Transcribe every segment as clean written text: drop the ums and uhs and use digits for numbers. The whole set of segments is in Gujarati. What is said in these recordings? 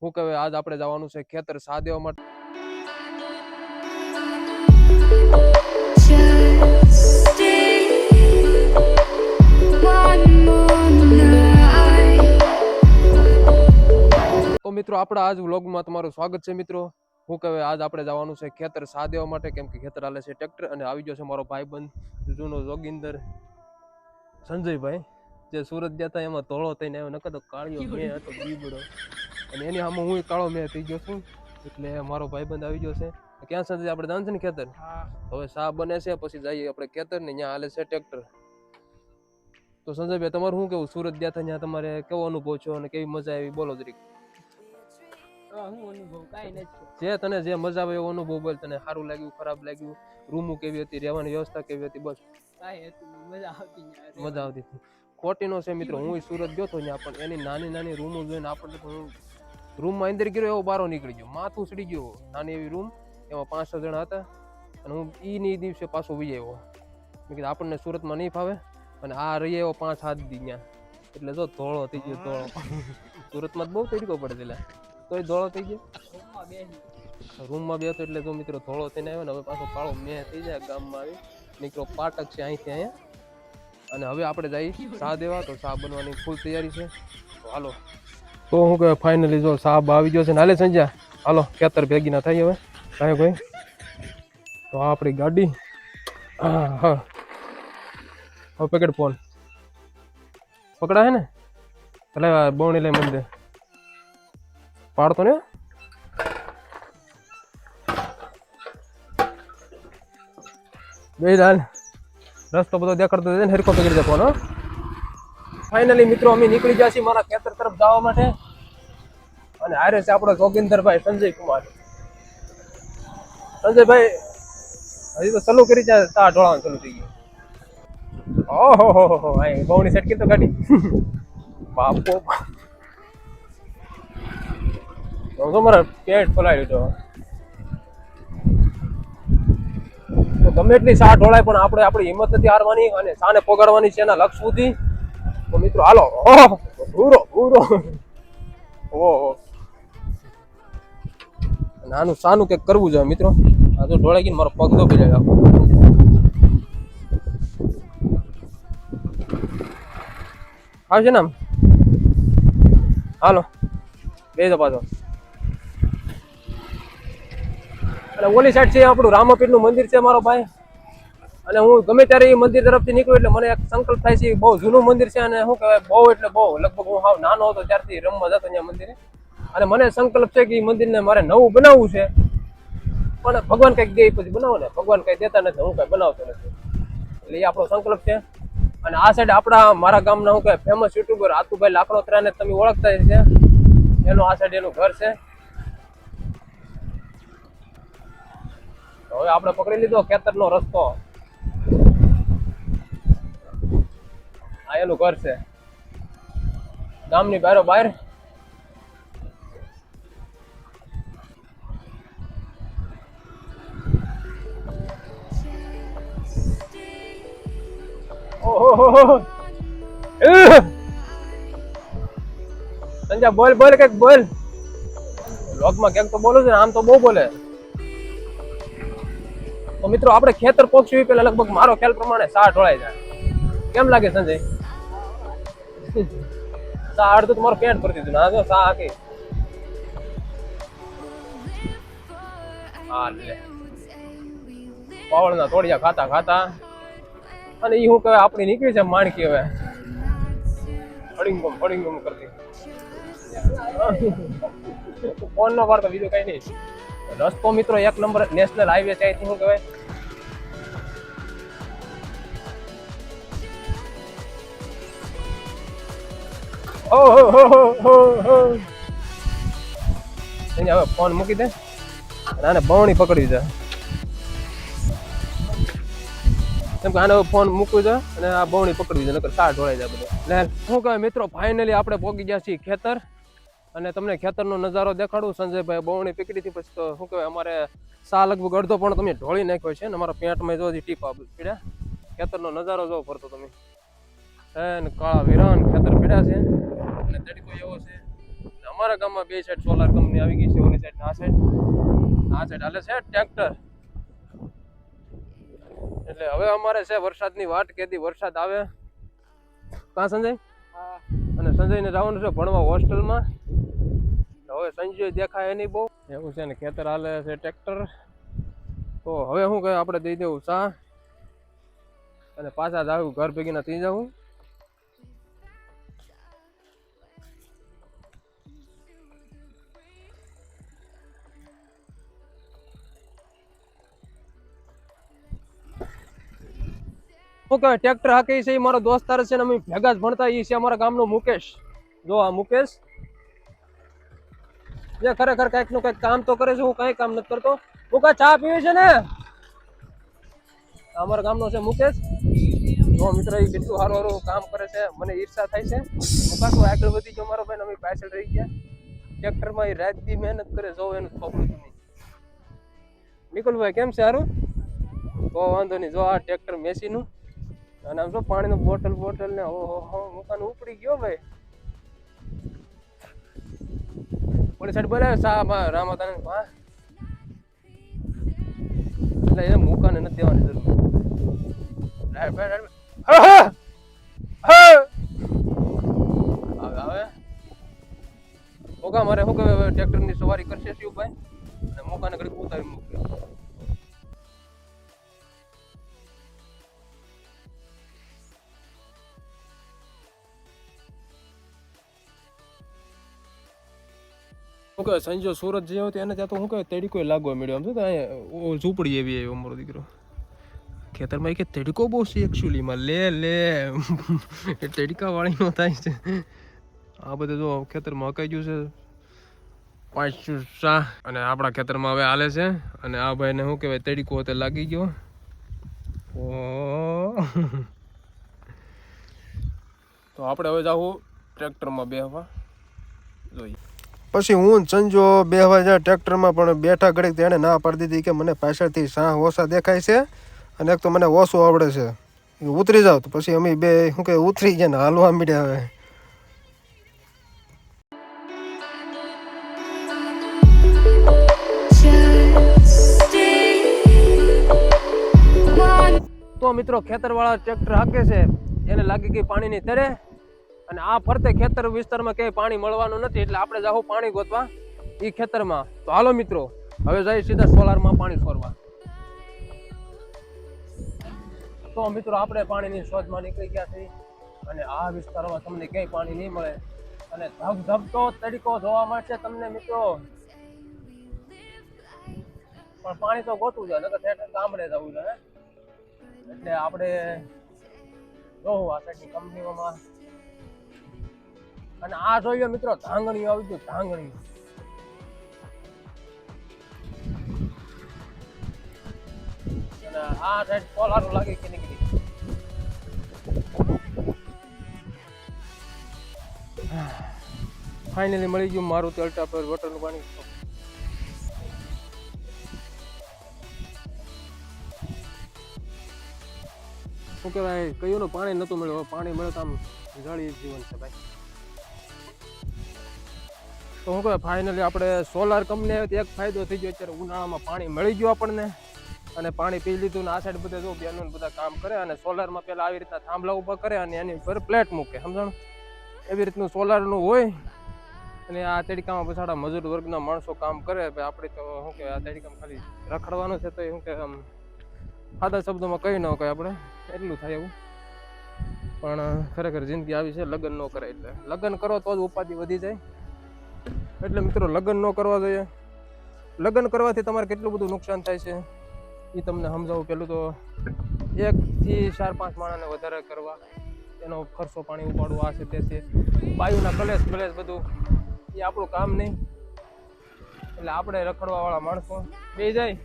શું કહેવાય આજ આપણે જવાનું છે ખેતર સા દેવા માટે. તો મિત્રો આપણા આજ વ્લોગમાં તમારું સ્વાગત છે મિત્રો. શું કહેવાય આજ આપણે જવાનું છે ખેતર સા દેવા માટે, કેમ કે ખેતર હાલે છે ટ્રેક્ટર અને આવી ગયો છે મારો ભાઈબંધ જૂનો જોગિંદર સંજયભાઈ, જે સુરત ગયા હતા એમાં ધોળો થઈને આવ્યો, નકર તો કાળિયો મેં હતો બીબડો, અને એની સામે હું કાળો મેં થઈ ગયો છું. એટલે મારો ભાઈબંધ આવી ગયો છે. ક્યાં સંજય આપણે જાણ છે ને ખેતર? હવે સા બને છે પછી જઈએ આપણે ખેતર ને ત્યાં હાલે છે ટ્રેક્ટર. તો સંજયભાઈ તમારું શું કેવું, સુરત ગયા હતા ત્યાં તમારે કેવો અનુભવ છો અને કેવી મજા આવી, બોલો જરીક. જે તને જે મજા આવે એવો અનુભવ બોલ. તને સારું લાગ્યું, ખરાબ લાગ્યું, રૂમો કેવી હતી, રહેવાની વ્યવસ્થા કેવી હતી? બસ મજા આવતી હતી. ખોટીનો છે મિત્રો, હું સુરત ગયો હતો ત્યાં પણ એની નાની નાની રૂમો જોઈને આપણને રૂમમાં અંદર ગયો એવો બારો નીકળી ગયો, માથું સડી ગયો. નાની એવી રૂમ, એમાં 5-6 જણા હતા અને હું ઈ દિવસે પાછો વી આવ્યો. મેં કીધું આપણને સુરતમાં નહીં ફાવે, અને આ રહી આવ્યો 5-7 દી ત્યાં. એટલે જો ધોળો થઈ ગયો, ધોળો. સુરતમાં બહુ તરીકો પડે એટલે તોય ધોળો થઈ ગયો. રૂમમાં બેઠો એટલે જો મિત્રો ધોળો થઈને આવ્યો ને હવે પાછો કાળો મેં થઈ જાય. ગામમાં આવી નીકળો પાટક છે અહીંથી અહીંયા, અને હવે આપણે જઈ સા દેવા. તો સા બનવાની ફૂલ તૈયારી છે. તો હાલો, તો હું કહે ફાઇનલી જો સાબ આવી ગયો છે ને. હાલે સંજ્યા, હાલો ખેતર ભેગી ના થાય હવે કાંઈ ભાઈ. તો આ આપણી ગાડી. હા હા, હવે પેકેટ ફોન પકડા હે ને, એટલે બહુણી લઈ મંદિર પાડતો ને. બે હાલ રસ્તો બધો દેખાડતો ને, હરકો પકડી દે ફોન. ફાઇનલી મિત્રો અમે નીકળી ગયા છીએ મારા ખેતર તરફ જવા માટે, અને હારે છે આપણો જોગિંદરભાઈ સંજય કુમાર. સંજયભાઈ હજી તો ચાલુ કરી જાય, તા ઢોળાવાનું ચાલુ થઈ ગયું. ઓહો હો હો, બહુની સેટકી તો ગાડી બાપો. તો મારા પેટ ફોલાઈ લીધો. તો ગમે એટલી સા ઢોળાય પણ આપણે આપણી હિંમત નથી હારવાની અને સાને પોગાડવાની છે એના લક્ષ સુધી. તો મિત્રો હાલો. ઓહો ભૂરો ભૂરો, ઓહો નાનું સાનું કંઈક કરવું જોઈએ મિત્રો. આ તો ઢોળાઈ ગઈને મારો પગ દોબી જાય. આવશે ને આમ, હાલો બે તો પાછો. અને ઓલી સાઈડ છે આપણું રામાપીર નું મંદિર છે મારો ભાઈ, અને હું ગમે ત્યારે એ મંદિર તરફથી નીકળું એટલે મને એક સંકલ્પ થાય છે. બહુ જૂનું મંદિર છે અને શું કહેવાય બહુ એટલે બહુ, લગભગ હું હાવ નાનો હતો ત્યારથી રમવા જતો ત્યાં મંદિરે, અને મને સંકલ્પ છે કે એ મંદિરને મારે નવું બનાવવું છે. પણ ભગવાન કંઈક દે પછી બનાવો ને, ભગવાન કંઈ દેતા નથી, હું કંઈ બનાવતો નથી. એટલે એ આપણો સંકલ્પ છે. અને આ સાઈડ આપણા મારા ગામના હું કહેવાય ફેમસ યુટ્યુબર આતુભાઈ લાકડોત્રાને તમે ઓળખતા છે, એનું આ સાઈડ એનું ઘર છે. હવે આપણે પકડી લીધો ખેતરનો રસ્તો. આ એનું ઘર છે ગામની બારો બહાર. ઓહો સંજા બોલ બોલ કઈક બોલ. વ્લોગમાં ક્યાંક તો બોલું છે ને, આમ તો બહુ બોલે. તો મિત્રો આપણે ખેતર પહોંચ્યું પેલા લગભગ મારો ખ્યાલ પ્રમાણે સા ઢોળાઈ જાય. કેમ લાગે સંજય? સા અડધું તમારું પેન્ટ ભરી દીધું ના, જો સા આખી. હા લે પાવળના તોડિયા ખાતા ખાતા, અને ઈ શું કહેવાય આપણી નીકળી છે માણકી. હવે ફડિંગમ કરતી ફોન નો પાડતો, બીજું કઈ નહીં. રસ્તો મિત્રો 1 નંબર નેશનલ હાઈવે છે. અહીંથી શું કહેવાય હવે ફોન મૂકી દે અને આને બવણી પકડી જાય. કેમ કે આને ફોન મૂકવું છે અને આ બવણી પકડવી છે, નકર સા ઢોળાઈ જાય બધો. શું કહેવાય મિત્રો ફાઇનલી આપણે પહોંચી ગયા છીએ ખેતર, અને તમને ખેતરનો નજારો દેખાડું. સંજયભાઈ બવણી પકડી હતી પછી તો શું કહેવાય અમારે સા લગભગ અડધો પણ તમે ઢોળી નાખ્યો છે ને. અમારા પેટમાં જો ટીપા પીડ્યા. ખેતરનો નજારો જો ફરતો તમે, કાળા વિરાન ખેતર પીડ્યા છે અને તડકો એવો છે. અમારા ગામમાં બે સાઈડ સોલાર કંપની આવી ગઈ છે, ઓલી સાઈડ આ સાઈડ હાલે છે ટ્રેક્ટર. એટલે હવે અમારે છે વરસાદની વાટ, કેદી વરસાદ આવે. કા સંજય? અને સંજયને જવાનું છે ભણવા હોસ્ટેલમાં. હવે સંજય દેખાય નહીં બહુ એવું છે ને, ખેતર હાલે છે ટ્રેક્ટર. તો હવે શું કહે, આપણે દઈ દેવું ચા અને પાછા જાવું ઘર ભેગીના થઈ જવું. શું કહેવાય, ટ્રેક્ટર હાકે છે એ મારો દોસ્તાર છે ને, અમે ભેગા જ ભણતા. એ છે અમારા ગામનો મુકેશ. જો આ મુકેશ જે ખરેખર કઈક નું કઈક કામ તો કરે છે, હું કઈ કામ નથી કરતો. મુકા ચા પીવે છે ને, અમારા ગામનો છે મુકેશ. જો મિત્ર એ કેટલું સારું સારું કામ કરે છે, મને ઈર્ષા થાય છે. મુકા તો આગળ વધી ગયો મારો ભાઈ, અમે પાછળ રહી ગયા. ટ્રેક્ટરમાં એ રાત દી મહેનત કરે, જો એનું છોકરું નહીં. નિકુલભાઈ કેમ છે? સારું તો વાંધો નહીં. જો આ ટ્રેક્ટર મેસીનું અને આમ જો પાણીનું બોટલ ને ઓહો મુકાનું ઉપડી ગયો ભાઈ. ઓલી સાઈડ બોલાવે સા રામાતાને એટલે એ મુકાને નથી દેવાની જરૂર. આવે મોકા મારે શું કહેવાય, ટ્રેક્ટર ની સવારી કરશે શિવભાઈ અને મોકાને ઘડી ઉતારી મૂકે. શું કહે સંજો સુરત જેવો એને ત્યાં તો શું કહે તડીકો લાગવા મળ્યો. આમ તો અહીંયા ઝૂંપડી એવી આવ્યો અમારો દીકરો ખેતરમાં. કે તડીકો બહુ છે એકચ્યુઅલીમાં. લે તડીકા વાળી નો થાય છે. આ બધું જો ખેતરમાં હકાઈ ગયું છે 5 સા અને આપણા ખેતરમાં હવે હાલે છે. અને આ ભાઈને શું કહેવાય તડીકો તે લાગી ગયો. તો આપણે હવે જાવું ટ્રેક્ટરમાં બેહવા જોઈએ. પછી હું સંજો બેહવા જાય ટ્રેક્ટરમાં, પણ બેઠા ઘડીક તેણે ના પાડી દીધી કે મને પાછળથી સાહ ઓછા દેખાય છે અને એક તો મને ઓછું આવડે છે, ઉતરી જાવ. તો પછી અમે બે શું કે ઉતરી ગયા ને હાલવા મીડ્યા. હવે તો મિત્રો ખેતરવાળા ટ્રેક્ટર હાકે છે, એને લાગી ગઈ પાણીની તરે. અને આ ફરતે ખેતર વિસ્તારમાં ક્યાંય પાણી મળવાનું નથી, એટલે આપણે જાવું પાણી ગોતવા એ ખેતરમાં. તો હાલો મિત્રો હવે જઈએ સીધા સોલારમાં પાણી છોડવા. તો મિત્રો આપણે પાણીની શોધમાં નીકળી ગયા છીએ અને આ વિસ્તારમાં તમને ક્યાંય પાણી નહીં મળે અને ધબધબતો તડીકો જોવા મળશે તમને મિત્રો. પણ પાણી તો ગોતવું છે, નકર ઠેઠ ગામડે જવું છે. એટલે આપણે જોવું આ સાઈડની કંપનીઓમાં. અને આ જોઈએ મિત્રો ધાંગણીઓ આવી ગયું, ધાંગણી. અને આ સાઈડ સોલારો લાગી કે નીકળી. ફાઇનલી મળી ગયું મારું તેલટા પર વોટરનું પાણી. શું કહેવાય કયું પાણી નતું મળ્યું, પાણી મળે તો આમ જળી જીવન છે ભાઈ. તો શું કહેવાય ફાઇનલી આપણે સોલાર કંપની આવી એક ફાયદો થઈ ગયો. અત્યારે ઉનાળામાં પાણી મળી ગયું આપણને અને પાણી પી લીધું ને આ સાઈડ બધા જો બેનો બધા કામ કરે. અને સોલારમાં પહેલાં આવી રીતના થાંભલા ઊભા કરે અને એની ઉપર પ્લેટ મૂકે, સમજણ? એવી રીતનું સોલારનું હોય. અને આ તડકામાં પછાડા મજૂર વર્ગના માણસો કામ કરે. આપણે તો શું કહેવાય આ તડકામાં ખાલી રખડવાનું છે, તો શું કે આમ સાદા શબ્દોમાં કહી ન કહે આપણે એટલું થાય એવું. પણ ખરેખર જિંદગી આવી છે, લગ્ન ન કરે એટલે. લગ્ન કરો તો જ ઉપાધિ વધી જાય. એટલે મિત્રો લગ્ન ન કરવા જોઈએ. લગ્ન કરવાથી તમારે કેટલું બધું નુકસાન થાય છે એ તમને સમજાવું. પેલું તો 1 થી 4-5 માણસને વધારે કરવા, એનો ખર્ચો પાણી ઉપાડવું, આ છે તે છે, વાયુના કલેશ બધું એ આપણું કામ નહીં. એટલે આપણે રખડવા વાળા માણસો બે જાય.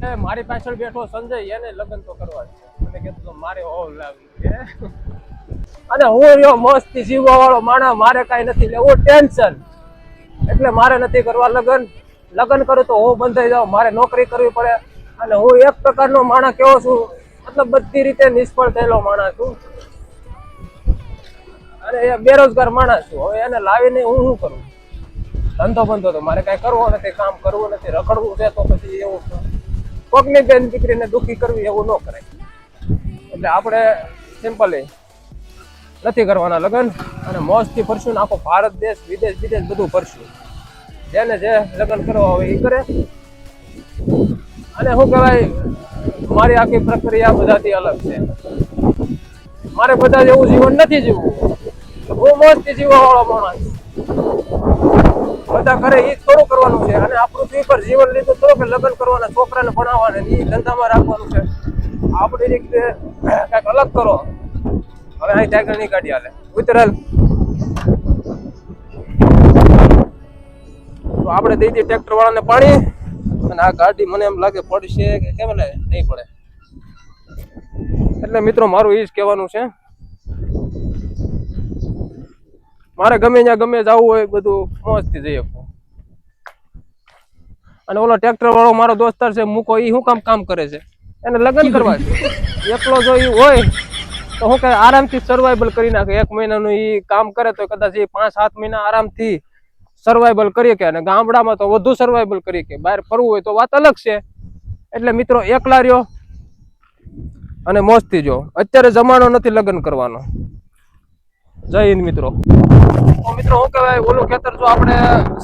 હા મારી પાછળ બેઠો સંજય, એને લગ્ન તો કરવા છે. મને કીધું મારે હોવ લાવી છે. અને હું રહ્યો મસ્તી જીવવા વાળો માણસ, મારે કઈ નથી લેવું ટેન્શન. એટલે મારે નથી કરવા લગ્ન. લગ્ન કરું તો હું બંધાઈ જાઉં, મારે નોકરી કરવી પડે. અને હું એક પ્રકારનો માણસ કેવો છું, મતલબ બધી રીતે નિષ્ફળ થયેલો માણસ છું અને એ બેરોજગાર માણસ છું. હવે એને લાવીને હું શું કરું? ધંધો બંધો તો મારે કઈ કરવો નથી, કામ કરવું નથી, રખડવું છે તો પછી એવું કોકની બેન દીકરીને દુઃખી કરવી એવું ન કરાય. એટલે આપણે સિમ્પલી નથી કરવાના લગ્ન અને મોજથી ફરશું ને આખો ભારત દેશ વિદેશ બધું ફરશું. જેને જે લગ્ન કરવા હોય એ કરે. અને શું કહેવાય, મારી આખી પ્રક્રિયા બધાથી અલગ છે. મારે બધા જેવું જીવન નથી જીવવું. હું મોજથી જીવવા વાળો માણસ. બધા કરે એ થોડું કરવાનું છે. અને આ પૃથ્વી પર જીવન લીધું તો કે લગ્ન કરવાના, છોકરાને ભણાવવાના, એ ધંધામાં રાખવાનું છે. આપણી રીતે કઈક અલગ કરો. હવે અહીં ટાઈગર ની ગાડી હાલે ઉતરેલ તો આપણે દઈ દઈએ ટ્રેક્ટર વાળાને પાણી. અને આ ગાડી મને એમ લાગે પડશે કે કેમ નહીં પડે. એટલે મિત્રો મારું એ જ કહેવાનું છે, મારે ગમે ત્યાં ગમે જવું હોય બધું મોજથી જઈ શકું. અને ઓલો ટ્રેક્ટર વાળો મારો દોસ્તાર છે મૂકો, એ શું કામ કરે છે? એને લગ્ન કરવા છે. એકલો જો એ હોય તો શું કહે આરામથી સર્વાઈવલ કરી નાખે. 1 મહિનાનું એ કામ કરે તો કદાચ એ 5-7 મહિના આરામથી સર્વાઈવલ કરી કે. અને ગામડામાં તો વધુ સર્વાઈવલ કરી કે. બહાર ફરવું હોય તો વાત અલગ છે. એટલે મિત્રો એકલા રહ્યો અને મોજથી જો. અત્યારે જમાનો નથી લગ્ન કરવાનો. જય હિન્દ મિત્રો. તો મિત્રો શું કહેવાય, ઓલું ખેતર જો આપણે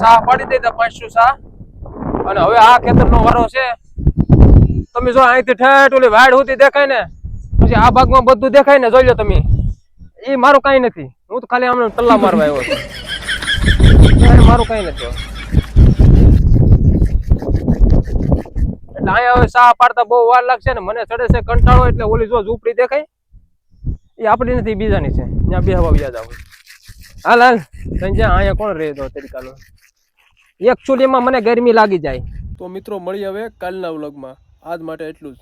સાહ પાડી દઈએ 500 સાહ, અને હવે આ ખેતરનો વારો છે. તમે જો અહીંથી ઠેઠ ઓલી વાડ સુધી દેખાય ને, પછી આ ભાગમાં બધું દેખાય ને, જોઈ લો તમે. એ મારું કઈ નથી. હું તો ખાલી આમને ટલ્લા મારવા આવ્યો છું. મારું કઈ નથી. એટલે અહીંયા હવે સાહ પાડતા બહુ વાર લાગશે ને મને ચડે છે કંટાળો. એટલે ઓલી જો ઝૂંપડી દેખાય એ આપણી નથી, બીજાની છે. ત્યાં બેહવા વ્યાજ આવું. હાલ અહીંયા કોણ રહે તો તરીકાનું. એકચ્યુઅલીમાં મને ગરમી લાગી જાય. તો મિત્રો મળી હવે કાલના વ્લોગમાં. આજ માટે એટલું જ.